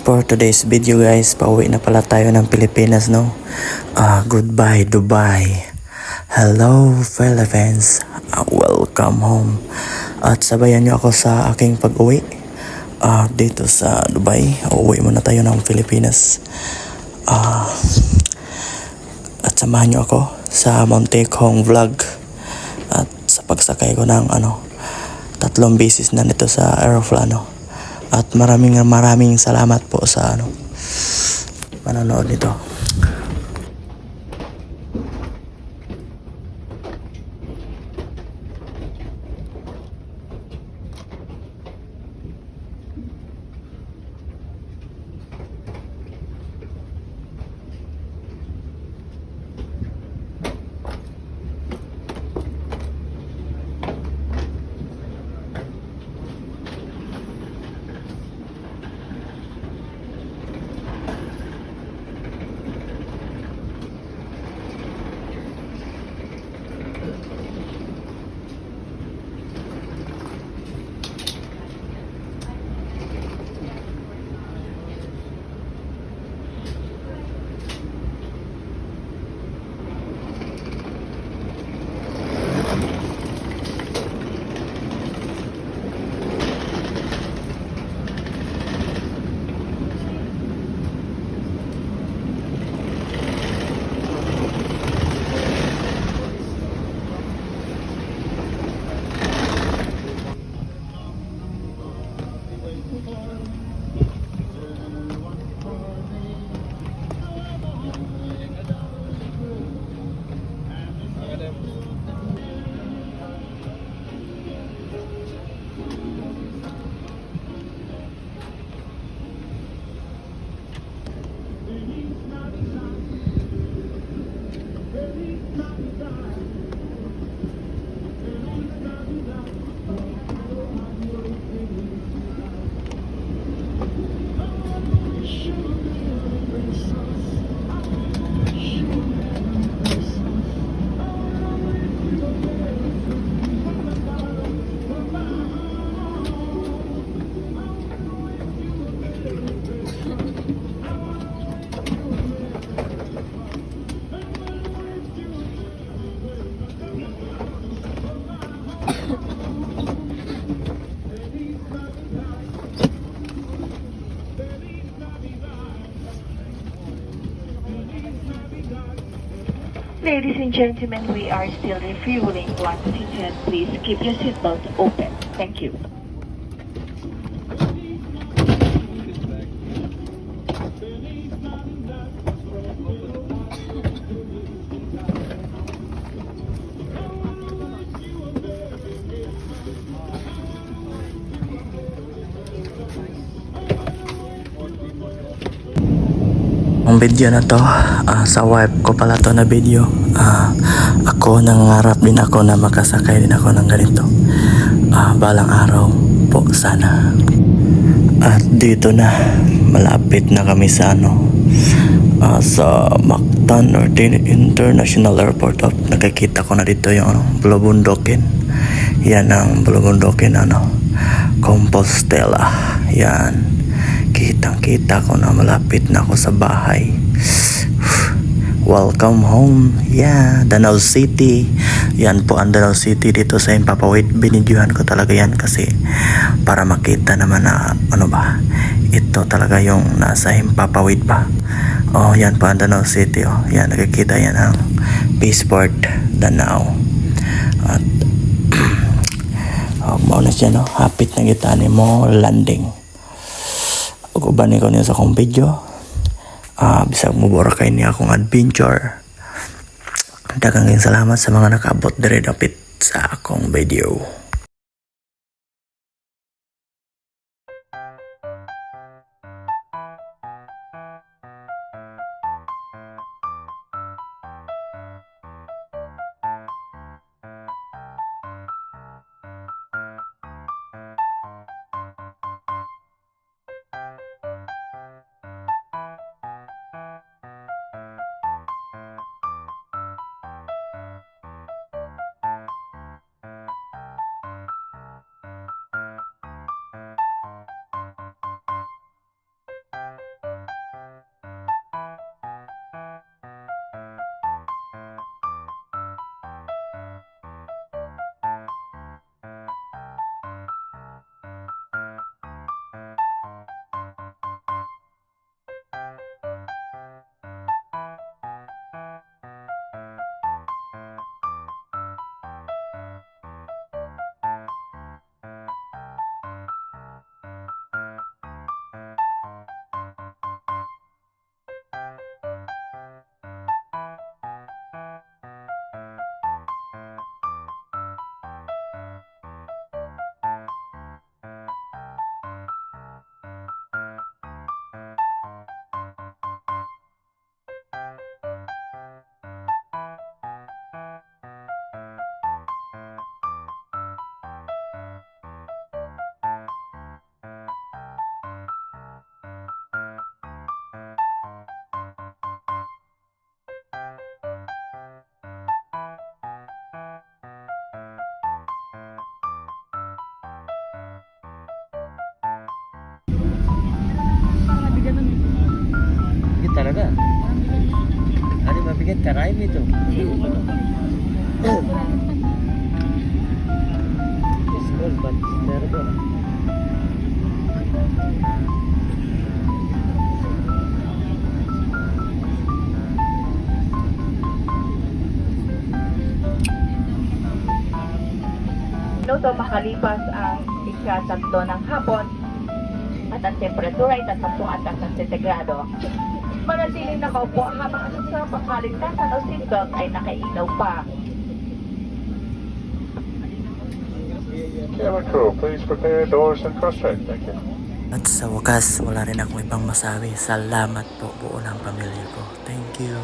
For today's video guys, pauwi na pala tayo ng Pilipinas, no? Goodbye Dubai. Hello Philippines. Welcome home. At sabayan niyo ako sa aking pag-uwi dito sa Dubai. Uuwi muna tayo ng Pilipinas. At samahan niyo ako sa Monte Kong vlog. At sa pagsakay ko ng 3 beses na nito sa aeroplano. At maraming salamat po sa manonood nito. Ladies and gentlemen, we are still refueling. Once again, please keep your seatbelt open. Thank you. Ang video na to, sa wife ko pala to na video. Ako nangarap din ako na makasakay din ako ng ganito. Balang araw po sana. At dito na, malapit na kami sa sa Mactan International Airport. Nakikita ko na dito yung Bulubundukin. Yan ang Bulubundukin, Compostela. Yan. Kitang-kita ko na malapit na ako sa bahay. Welcome home. Yeah, Danau City. Yan po ang Danau City dito sa Himpapawid. Binidyohan ko talaga yan kasi para makita naman na ito talaga yung nasa Himpapawid pa. Yan po ang Danau City. Yan, nakikita yan ang Peaceport Danau. At mauna siya, hapit na kita ni mo landing. Ubanin ko niya sa akong video. Bisag mo borakay niya akong adventure. Daghang salamat sa mga nakaabot diri dapit sa akong video. target karaim itu. It's good, but it's terrible. Minuto makalipas ang ika-3 ng hapon at ang temperatura ay 30 sentigrado. Manatiling nakaupo habang ang sa pagkaligtasan o seatbelt ay nakailaw pa. Camera crew, please prepare doors and cross-check. Thank you. At sa wakas, wala rin akong ibang masabi. Salamat po buo ng pamilya ko. Thank you.